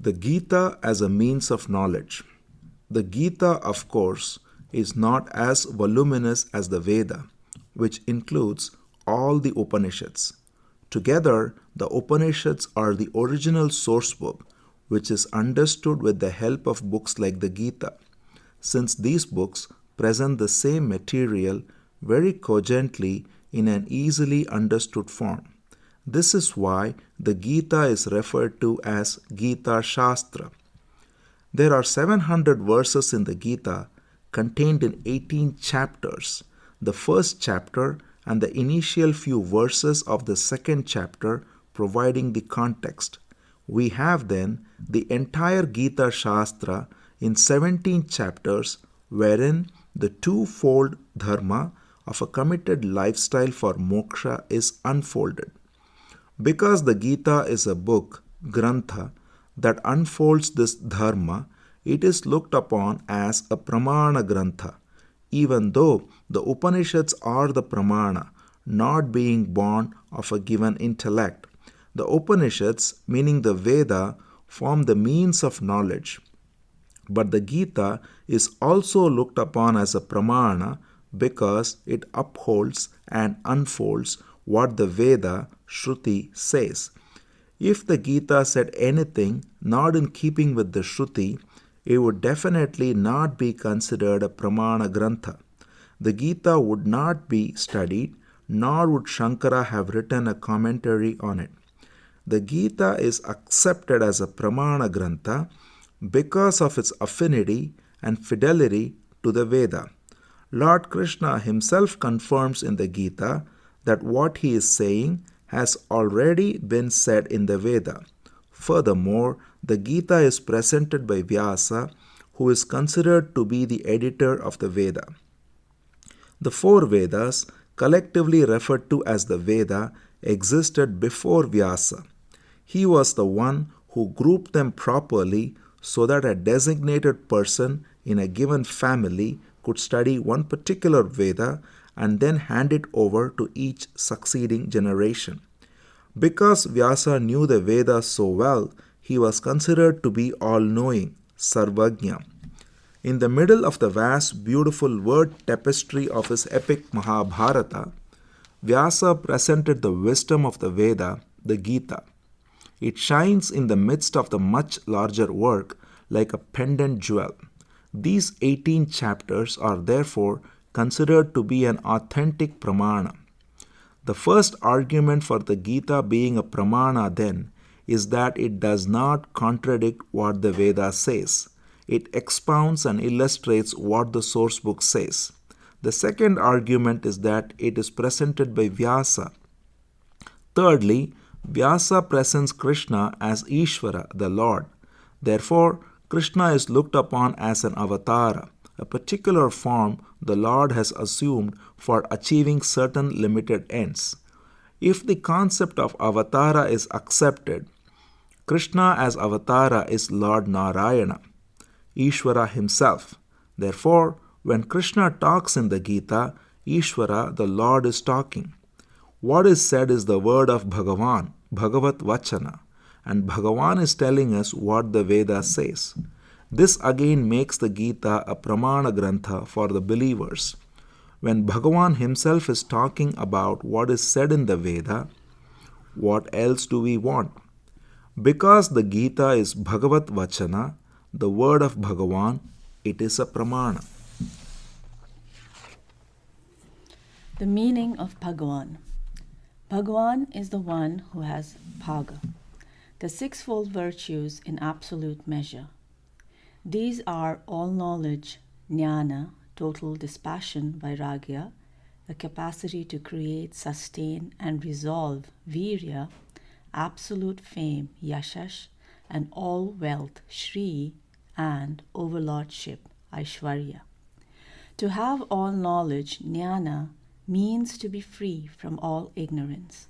The Gita as a means of knowledge. The Gita, of course, is not as voluminous as the Veda, which includes all the Upanishads. Together, the Upanishads are the original source book, which is understood with the help of books like the Gita, since these books present the same material very cogently in an easily understood form. This is why the Gita is referred to as Gita Shastra. There are 700 verses in the Gita contained in 18 chapters. The first chapter and the initial few verses of the second chapter providing the context. We have then the entire Gita Shastra in 17 chapters, wherein the twofold dharma of a committed lifestyle for moksha is unfolded. Because the Gita is a book, grantha, that unfolds this dharma, it is looked upon as a pramana grantha, even though the Upanishads are the pramana, not being born of a given intellect. The Upanishads, meaning the Veda, form the means of knowledge. But the Gita is also looked upon as a pramana because it upholds and unfolds what the Veda, Shruti, says. If the Gita said anything not in keeping with the Shruti, it would definitely not be considered a pramana grantha. The Gita would not be studied, nor would Shankara have written a commentary on it. The Gita is accepted as a pramana grantha because of its affinity and fidelity to the Veda. Lord Krishna himself confirms in the Gita that what he is saying has already been said in the Veda. Furthermore, the Gita is presented by Vyasa, who is considered to be the editor of the Veda. The four Vedas, collectively referred to as the Veda, existed before Vyasa. He was the one who grouped them properly so that a designated person in a given family could study one particular Veda and then hand it over to each succeeding generation. Because Vyasa knew the Vedas so well, he was considered to be all-knowing, Sarvajna. In the middle of the vast, beautiful word tapestry of his epic Mahabharata, Vyasa presented the wisdom of the Veda, the Gita. It shines in the midst of the much larger work like a pendant jewel. These 18 chapters are therefore considered to be an authentic pramana. The first argument for the Gita being a pramana then is that it does not contradict what the Veda says. It expounds and illustrates what the source book says. The second argument is that it is presented by Vyasa. Thirdly, Vyasa presents Krishna as Ishvara, the Lord. Therefore, Krishna is looked upon as an avatara, a particular form the Lord has assumed for achieving certain limited ends. If the concept of avatara is accepted, Krishna as avatara is Lord Narayana, Ishvara himself. Therefore, when Krishna talks in the Gita, Ishvara, the Lord, is talking. What is said is the word of Bhagavan, Bhagavat Vachana, and Bhagavan is telling us what the Veda says. This again makes the Gita a pramana grantha for the believers. When Bhagavan himself is talking about what is said in the Veda, what else do we want? Because the Gita is Bhagavat Vachana, the word of Bhagavan, it is a pramana. The meaning of Bhagavan. Bhagavan is the one who has Bhaga, the sixfold virtues in absolute measure. These are all knowledge, jnana, total dispassion, vairagya, the capacity to create, sustain, and resolve, virya, absolute fame, yashash, and all wealth, shri, and overlordship, aishwarya. To have all knowledge, jnana, means to be free from all ignorance.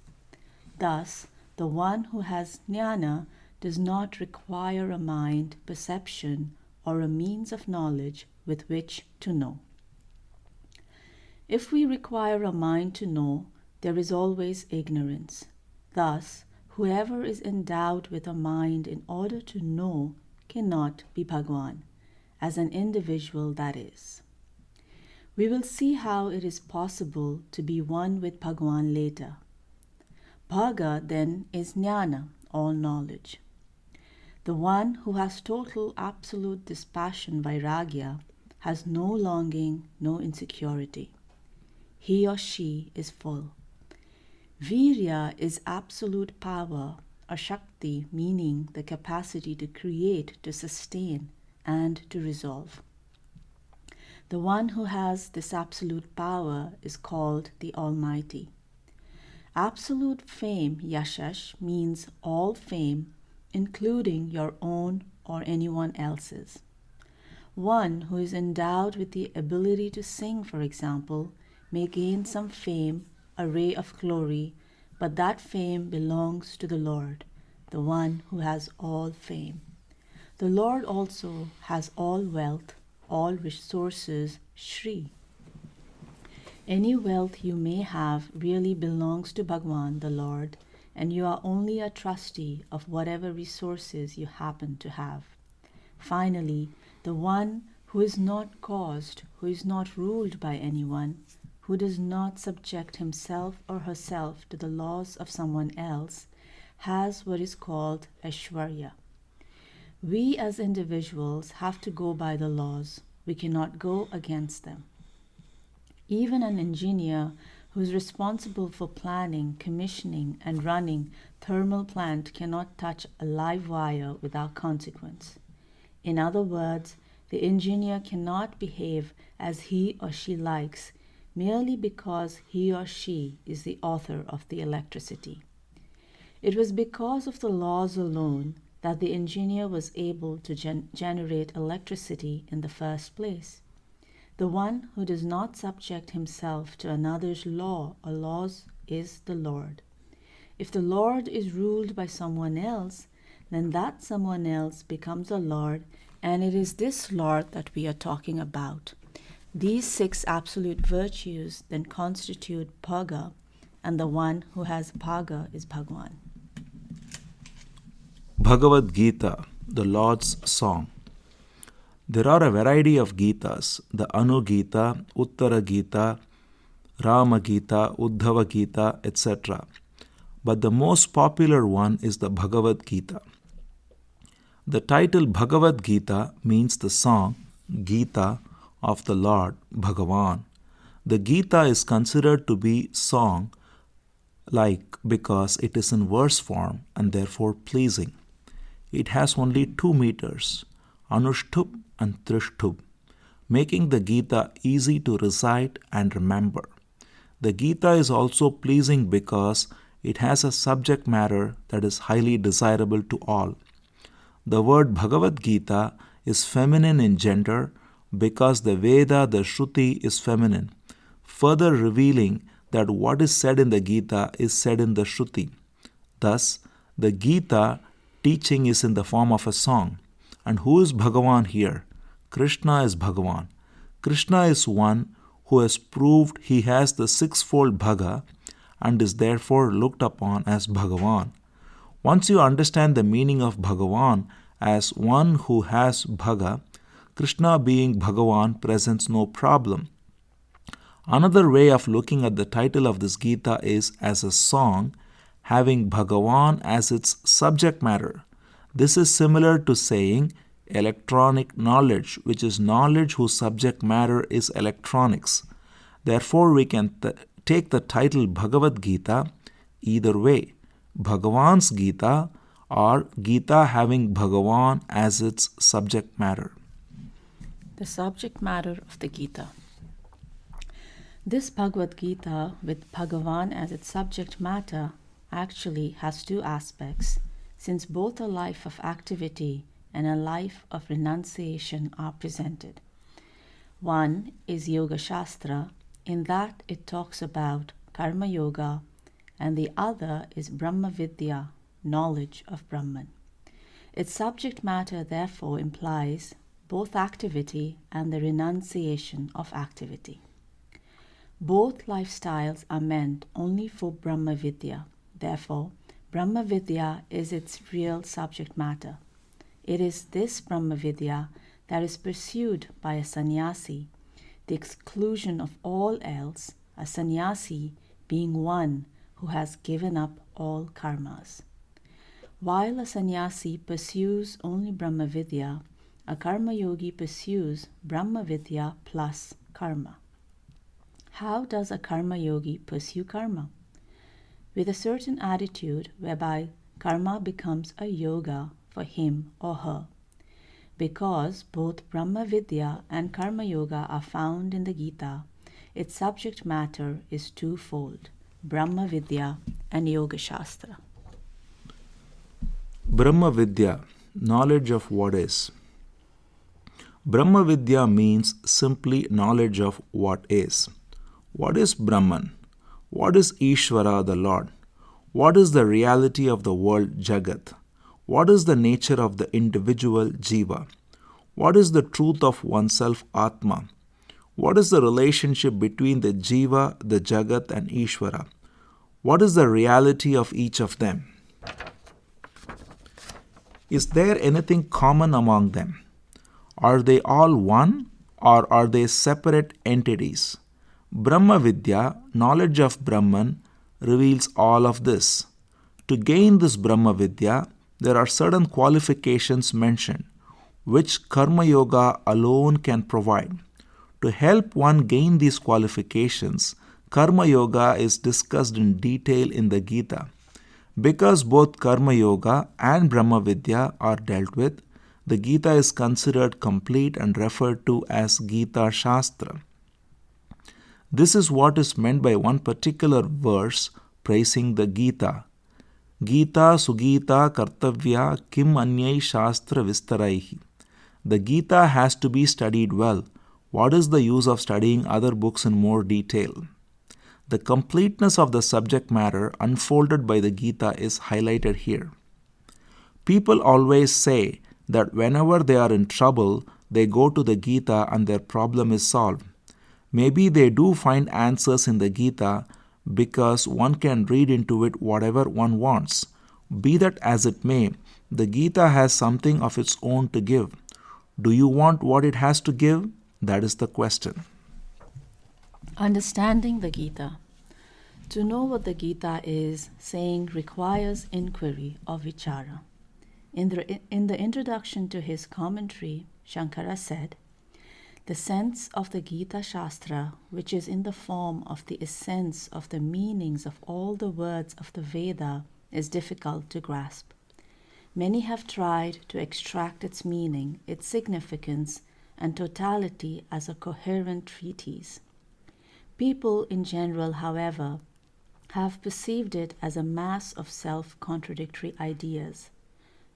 Thus, the one who has jnana does not require a mind, perception, or a means of knowledge with which to know. If we require a mind to know, there is always ignorance. Thus, whoever is endowed with a mind in order to know cannot be Bhagavan, as an individual that is. We will see how it is possible to be one with Bhagavan later. Bhaga then is jnana, all knowledge. The one who has total absolute dispassion vairagya has no longing, no insecurity. He or she is full. Virya is absolute power, or Shakti, meaning the capacity to create, to sustain, and to resolve. The one who has this absolute power is called the Almighty. Absolute fame, yashash, means all fame, including your own or anyone else's. One who is endowed with the ability to sing, for example, may gain some fame, a ray of glory, but that fame belongs to the Lord, the one who has all fame. The Lord also has all wealth, all resources, Shri. Any wealth you may have really belongs to Bhagavan, the Lord, and you are only a trustee of whatever resources you happen to have. Finally, the one who is not caused, who is not ruled by anyone, who does not subject himself or herself to the laws of someone else, has what is called Aishwarya. We as individuals have to go by the laws. We cannot go against them. Even an engineer who is responsible for planning, commissioning, and running thermal plant cannot touch a live wire without consequence. In other words, the engineer cannot behave as he or she likes merely because he or she is the author of the electricity. It was because of the laws alone that the engineer was able to generate electricity in the first place. The one who does not subject himself to another's law or laws is the Lord. If the Lord is ruled by someone else, then that someone else becomes a Lord, and it is this Lord that we are talking about. These 6 absolute virtues then constitute Bhaga, and the one who has Bhaga is Bhagavan. Bhagavad Gita, the Lord's Song. There are a variety of Gitas, the Anu Gita, Uttara Gita, Rama Gita, Uddhava Gita, etc. But the most popular one is the Bhagavad Gita. The title Bhagavad Gita means the song, Gita, of the Lord, Bhagavan. The Gita is considered to be song like because it is in verse form and therefore pleasing. It has only 2 meters, Anushtub and Trishtub, making the Gita easy to recite and remember. The Gita is also pleasing because it has a subject matter that is highly desirable to all. The word Bhagavad Gita is feminine in gender because the Veda, the Shruti, is feminine, further revealing that what is said in the Gita is said in the Shruti. Thus, the Gita teaching is in the form of a song. And who is Bhagavan here? Krishna is Bhagavan. Krishna is one who has proved he has the 6-fold Bhaga and is therefore looked upon as Bhagavan. Once you understand the meaning of Bhagavan as one who has Bhaga, Krishna being Bhagavan presents no problem. Another way of looking at the title of this Gita is as a song having Bhagavan as its subject matter. This is similar to saying electronic knowledge, which is knowledge whose subject matter is electronics. Therefore, we can take the title Bhagavad Gita either way, Bhagavan's Gita or Gita having Bhagavan as its subject matter. The subject matter of the Gita. This Bhagavad Gita with Bhagavan as its subject matter actually has 2 aspects, since both a life of activity and a life of renunciation are presented. One is Yoga Shastra, in that it talks about Karma Yoga, and the other is Brahma Vidya, knowledge of Brahman. Its subject matter therefore implies both activity and the renunciation of activity. Both lifestyles are meant only for Brahma Vidya. Therefore, Brahma Vidya is its real subject matter. It is this Brahma Vidya that is pursued by a sannyasi, the exclusion of all else, a sannyasi being one who has given up all karmas. While a sannyasi pursues only Brahma Vidya, a karma yogi pursues Brahma Vidya plus karma. How does a karma yogi pursue karma? With a certain attitude whereby karma becomes a yoga for him or her. Because both Brahma Vidya and Karma Yoga are found in the Gita, its subject matter is twofold, Brahma Vidya and Yoga Shastra. Brahma Vidya, knowledge of what is. Brahma Vidya means simply knowledge of what is. What is Brahman? What is Ishvara, the Lord? What is the reality of the world Jagat? What is the nature of the individual Jiva? What is the truth of oneself Atma? What is the relationship between the Jiva, the Jagat and Ishvara? What is the reality of each of them? Is there anything common among them? Are they all one or are they separate entities? Brahma Vidya, knowledge of Brahman, reveals all of this. To gain this Brahma Vidya, there are certain qualifications mentioned, which Karma Yoga alone can provide. To help one gain these qualifications, Karma Yoga is discussed in detail in the Gita. Because both Karma Yoga and Brahma Vidya are dealt with, the Gita is considered complete and referred to as Gita Shastra. This is what is meant by one particular verse praising the Gita. Gita Sugita Kartavya Kim Anyai Shastra Vistaraihi. The Gita has to be studied well. What is the use of studying other books in more detail? The completeness of the subject matter unfolded by the Gita is highlighted here. People always say that whenever they are in trouble, they go to the Gita and their problem is solved. Maybe they do find answers in the Gita because one can read into it whatever one wants. Be that as it may, the Gita has something of its own to give. Do you want what it has to give? That is the question. Understanding the Gita. To know what the Gita is saying requires inquiry or vichara. In the introduction to his commentary, Shankara said, "The sense of the Gita Shastra, which is in the form of the essence of the meanings of all the words of the Veda, is difficult to grasp. Many have tried to extract its meaning, its significance, and totality as a coherent treatise. People in general, however, have perceived it as a mass of self-contradictory ideas.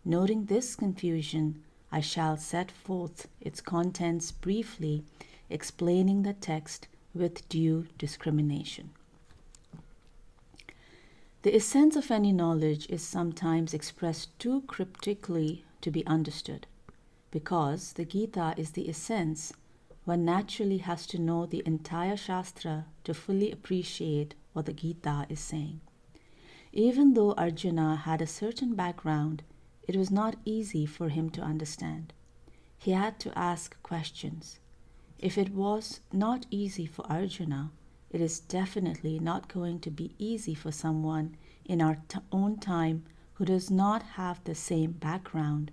Noting this confusion, I shall set forth its contents briefly, explaining the text with due discrimination. The essence of any knowledge is sometimes expressed too cryptically to be understood. Because the Gita is the essence, one naturally has to know the entire Shastra to fully appreciate what the Gita is saying. Even though Arjuna had a certain background, it was not easy for him to understand. He had to ask questions. If it was not easy for Arjuna, it is definitely not going to be easy for someone in our own time who does not have the same background,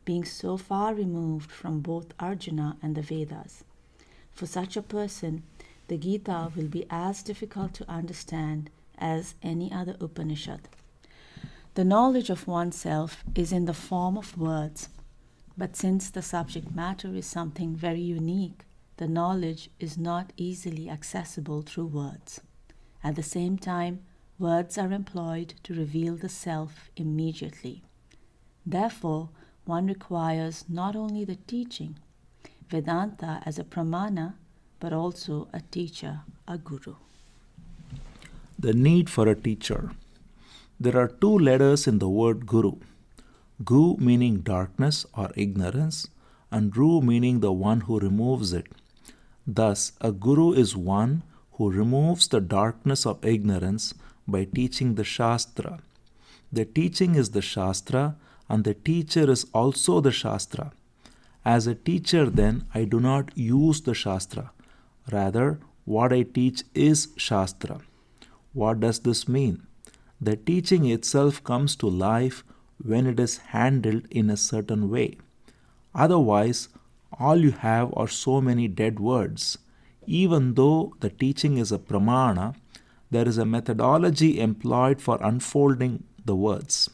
being so far removed from both Arjuna and the Vedas. For such a person, the Gita will be as difficult to understand as any other Upanishad. The knowledge of oneself is in the form of words, but since the subject matter is something very unique, the knowledge is not easily accessible through words. At the same time, words are employed to reveal the self immediately. Therefore, one requires not only the teaching, Vedanta as a pramana, but also a teacher, a guru. The need for a teacher. There are two letters in the word guru. Gu meaning darkness or ignorance, and Ru meaning the one who removes it. Thus, a guru is one who removes the darkness of ignorance by teaching the Shastra. The teaching is the Shastra, and the teacher is also the Shastra. As a teacher, then, I do not use the Shastra. Rather, what I teach is Shastra. What does this mean? The teaching itself comes to life when it is handled in a certain way. Otherwise, all you have are so many dead words. Even though the teaching is a pramana, there is a methodology employed for unfolding the words.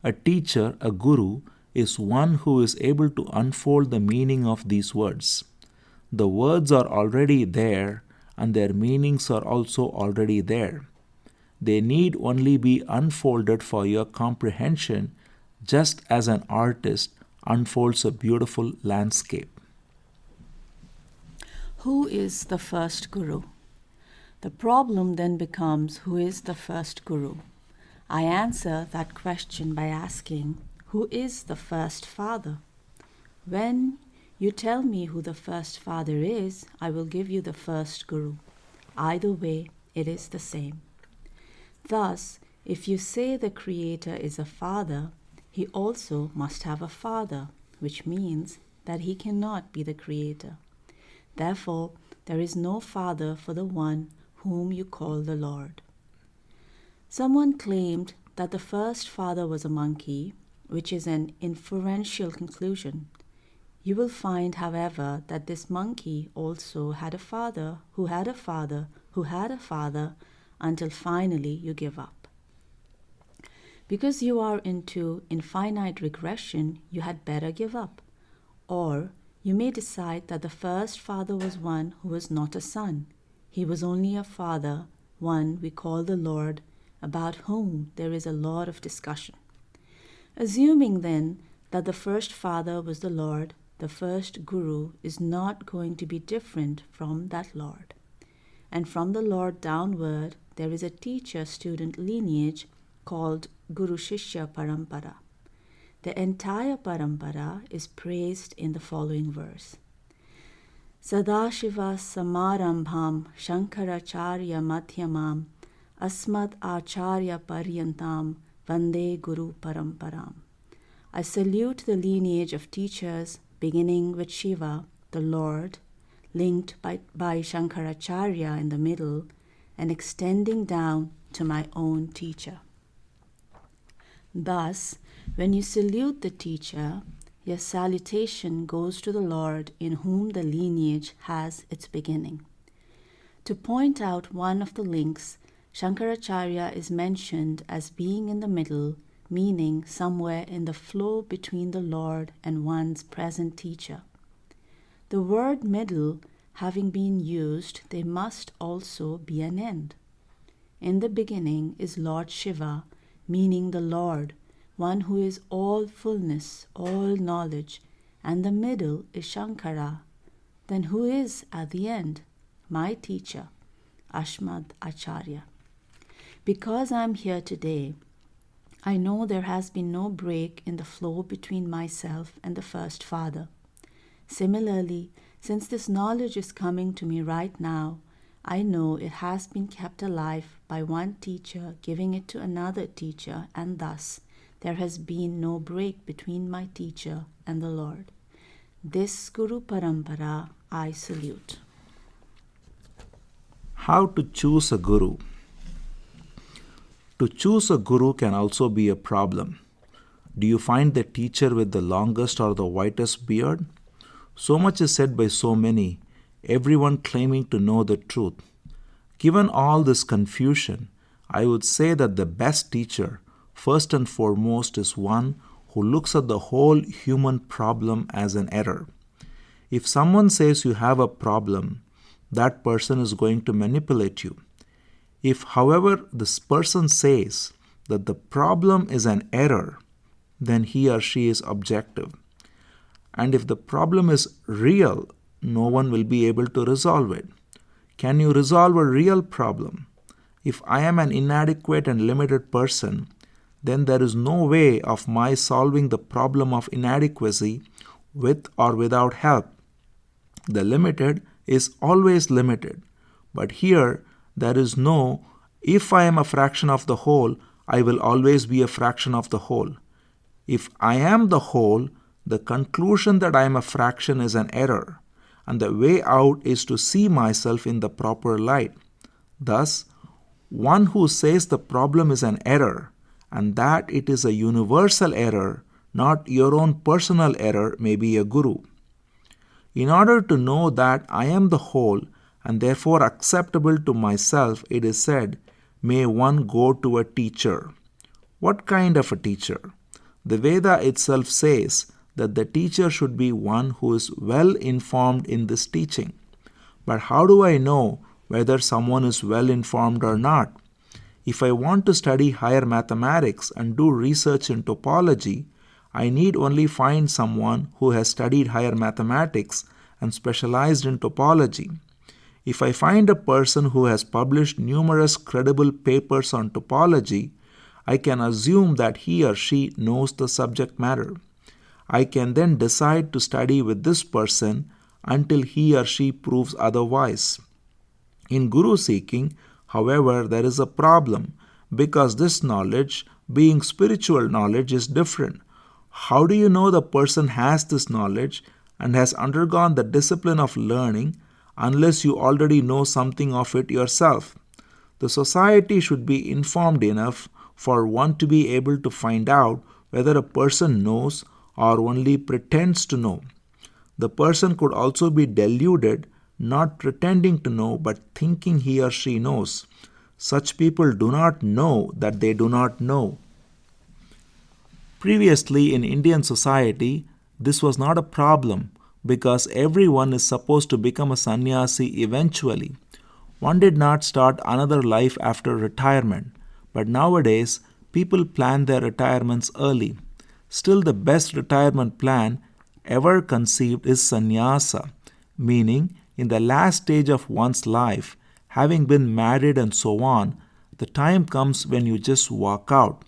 A teacher, a guru, is one who is able to unfold the meaning of these words. The words are already there, and their meanings are also already there. They need only be unfolded for your comprehension, just as an artist unfolds a beautiful landscape. Who is the first guru? The problem then becomes, who is the first guru? I answer that question by asking, who is the first father? When you tell me who the first father is, I will give you the first guru. Either way, it is the same. Thus, if you say the Creator is a father, he also must have a father, which means that he cannot be the Creator. Therefore, there is no father for the one whom you call the Lord. Someone claimed that the first father was a monkey, which is an inferential conclusion. You will find, however, that this monkey also had a father, who had a father, who had a father, until finally you give up. Because you are into infinite regression, you had better give up. Or you may decide that the first father was one who was not a son. He was only a father, one we call the Lord, about whom there is a lot of discussion. Assuming then that the first father was the Lord, the first guru is not going to be different from that Lord. And from the Lord downward, there is a teacher-student lineage called Guru-Shishya Parampara. The entire parampara is praised in the following verse. Sadashiva Samarambham Shankaracharya Madhyamam Asmad Acharya Paryantam Vande Guru Paramparam. I salute the lineage of teachers beginning with Shiva, the Lord, linked by Shankaracharya in the middle, and extending down to my own teacher. Thus, when you salute the teacher, your salutation goes to the Lord in whom the lineage has its beginning. To point out one of the links, Shankaracharya is mentioned as being in the middle, meaning somewhere in the flow between the Lord and one's present teacher. The word middle having been used, there must also be an end. In the beginning is Lord Shiva, meaning the Lord, one who is all fullness, all knowledge, and the middle is Shankara. Then who is at the end? My teacher, Ashmad Acharya. Because I am here today, I know there has been no break in the flow between myself and the first father. Similarly, since this knowledge is coming to me right now, I know it has been kept alive by one teacher giving it to another teacher, and thus there has been no break between my teacher and the Lord. This Guru Parampara I salute. How to choose a guru? To choose a guru can also be a problem. Do you find the teacher with the longest or the whitest beard? So much is said by so many, everyone claiming to know the truth. Given all this confusion, I would say that the best teacher, first and foremost, is one who looks at the whole human problem as an error. If someone says you have a problem, that person is going to manipulate you. If, however, this person says that the problem is an error, then he or she is objective. And if the problem is real, no one will be able to resolve it. Can you resolve a real problem? If I am an inadequate and limited person, then there is no way of my solving the problem of inadequacy with or without help. The limited is always limited. But here, there is no, if I am a fraction of the whole, I will always be a fraction of the whole. If I am the whole, the conclusion that I am a fraction is an error, and the way out is to see myself in the proper light. Thus, one who says the problem is an error, and that it is a universal error, not your own personal error, may be a guru. In order to know that I am the whole, and therefore acceptable to myself, it is said, may one go to a teacher. What kind of a teacher? The Veda itself says that the teacher should be one who is well informed in this teaching. But how do I know whether someone is well informed or not? If I want to study higher mathematics and do research in topology, I need only find someone who has studied higher mathematics and specialized in topology. If I find a person who has published numerous credible papers on topology, I can assume that he or she knows the subject matter. I can then decide to study with this person until he or she proves otherwise. In guru seeking, however, there is a problem because this knowledge, being spiritual knowledge, is different. How do you know the person has this knowledge and has undergone the discipline of learning unless you already know something of it yourself? The society should be informed enough for one to be able to find out whether a person knows or only pretends to know. The person could also be deluded, not pretending to know but thinking he or she knows. Such people do not know that they do not know. Previously in Indian society, this was not a problem because everyone is supposed to become a sannyasi eventually. One did not start another life after retirement, but nowadays people plan their retirements early. Still, the best retirement plan ever conceived is sannyasa, meaning in the last stage of one's life, having been married and so on, the time comes when you just walk out,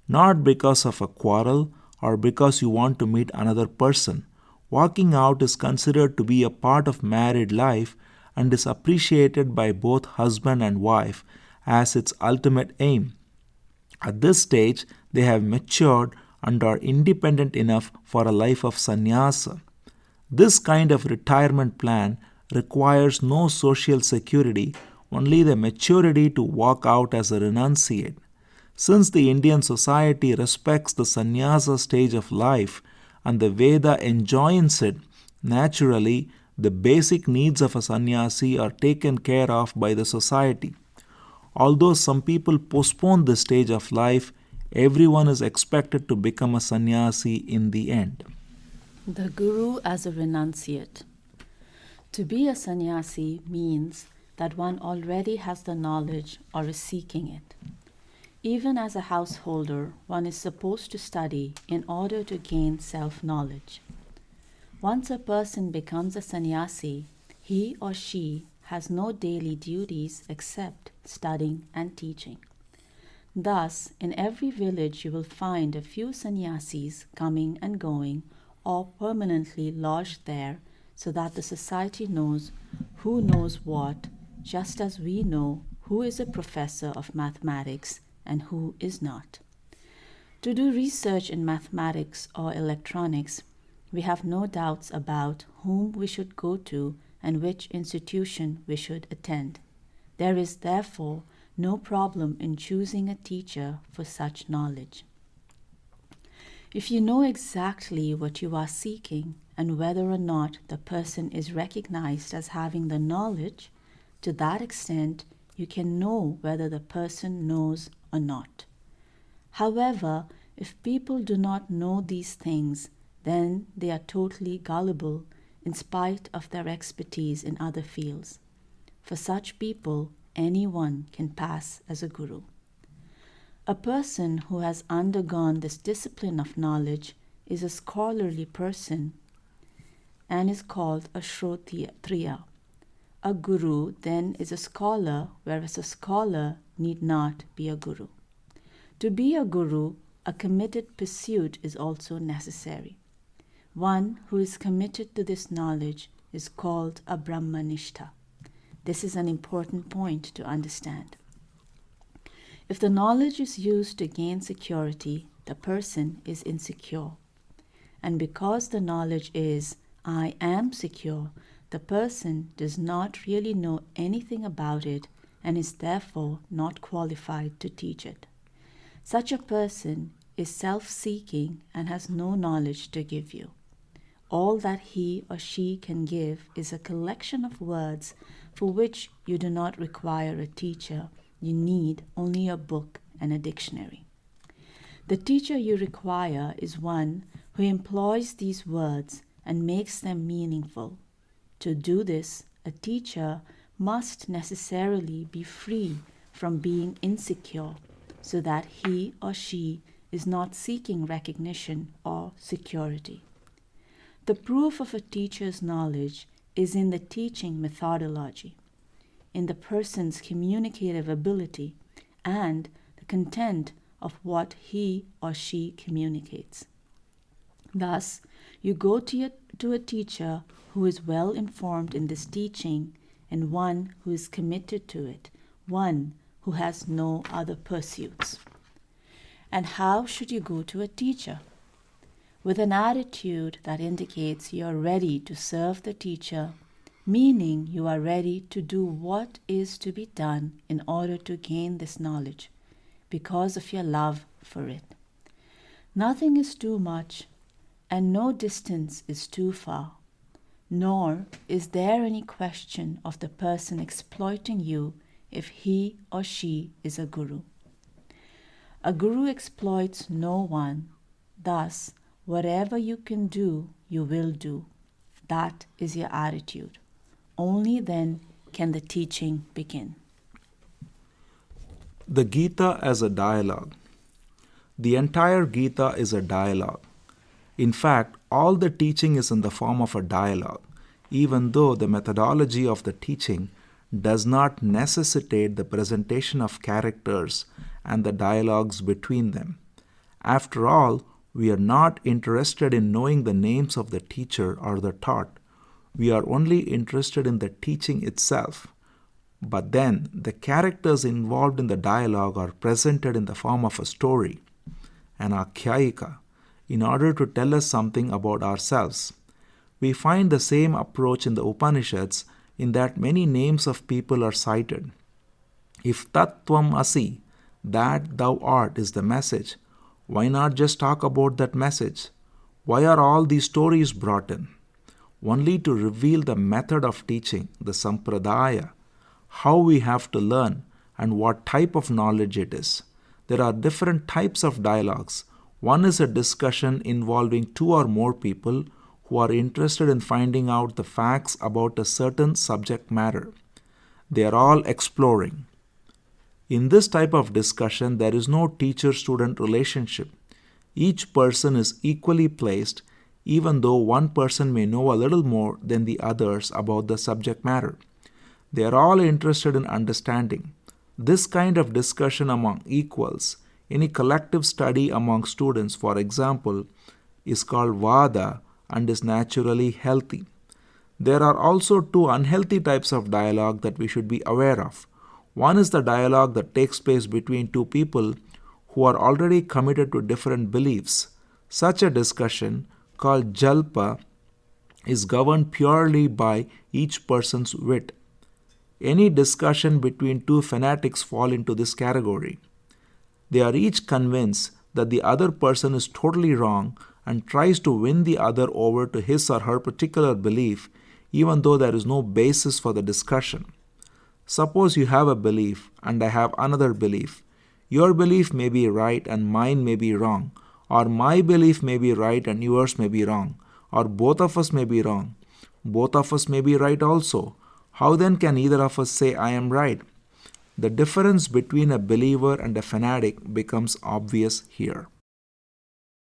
not because of a quarrel or because you want to meet another person. Walking out is considered to be a part of married life and is appreciated by both husband and wife as its ultimate aim. At this stage, they have matured and are independent enough for a life of sannyasa. This kind of retirement plan requires no social security, only the maturity to walk out as a renunciate. Since the Indian society respects the sannyasa stage of life and the Veda enjoins it, naturally the basic needs of a sannyasi are taken care of by the society. Although some people postpone this stage of life, everyone is expected to become a sannyasi in the end. The Guru as a renunciate. To be a sannyasi means that one already has the knowledge or is seeking it. Even as a householder, one is supposed to study in order to gain self-knowledge. Once a person becomes a sannyasi, he or she has no daily duties except studying and teaching. Thus, in every village you will find a few sannyasis coming and going or permanently lodged there so that the society knows who knows what, just as we know who is a professor of mathematics and who is not. To do research in mathematics or electronics, we have no doubts about whom we should go to and which institution we should attend. There is therefore no problem in choosing a teacher for such knowledge. If you know exactly what you are seeking and whether or not the person is recognized as having the knowledge, to that extent you can know whether the person knows or not. However, if people do not know these things, then they are totally gullible in spite of their expertise in other fields. For such people, anyone can pass as a guru. A person who has undergone this discipline of knowledge is a scholarly person and is called a Shrotriya. A guru then is a scholar, whereas a scholar need not be a guru. To be a guru, a committed pursuit is also necessary. One who is committed to this knowledge is called a Brahmanishta. This is an important point to understand. If the knowledge is used to gain security, the person is insecure. And because the knowledge is, I am secure, the person does not really know anything about it and is therefore not qualified to teach it. Such a person is self-seeking and has no knowledge to give you. All that he or she can give is a collection of words for which you do not require a teacher. You need only a book and a dictionary. The teacher you require is one who employs these words and makes them meaningful. To do this, a teacher must necessarily be free from being insecure so that he or she is not seeking recognition or security. The proof of a teacher's knowledge is in the teaching methodology, in the person's communicative ability, and the content of what he or she communicates. Thus, you go to a teacher who is well informed in this teaching and one who is committed to it, one who has no other pursuits. And how should you go to a teacher? With an attitude that indicates you are ready to serve the teacher, meaning you are ready to do what is to be done in order to gain this knowledge because of your love for it. Nothing is too much, and no distance is too far, nor is there any question of the person exploiting you if he or she is a guru. A guru exploits no one, thus, whatever you can do, you will do. That is your attitude. Only then can the teaching begin. The Gita as a dialogue. The entire Gita is a dialogue. In fact, all the teaching is in the form of a dialogue, even though the methodology of the teaching does not necessitate the presentation of characters and the dialogues between them. After all, we are not interested in knowing the names of the teacher or the taught. We are only interested in the teaching itself. But then, the characters involved in the dialogue are presented in the form of a story, an akhyayika, in order to tell us something about ourselves. We find the same approach in the Upanishads in that many names of people are cited. If Tat Tvam Asi, that thou art, is the message, why not just talk about that message? Why are all these stories brought in? Only to reveal the method of teaching, the sampradaya, how we have to learn and what type of knowledge it is. There are different types of dialogues. One is a discussion involving two or more people who are interested in finding out the facts about a certain subject matter. They are all exploring. In this type of discussion, there is no teacher-student relationship. Each person is equally placed, even though one person may know a little more than the others about the subject matter. They are all interested in understanding. This kind of discussion among equals, any collective study among students, for example, is called vada and is naturally healthy. There are also two unhealthy types of dialogue that we should be aware of. One is the dialogue that takes place between two people who are already committed to different beliefs. Such a discussion, called jalpa, is governed purely by each person's wit. Any discussion between two fanatics fall into this category. They are each convinced that the other person is totally wrong and tries to win the other over to his or her particular belief, even though there is no basis for the discussion. Suppose you have a belief and I have another belief. Your belief may be right and mine may be wrong, or my belief may be right and yours may be wrong, or both of us may be wrong. Both of us may be right also. How then can either of us say I am right? The difference between a believer and a fanatic becomes obvious here.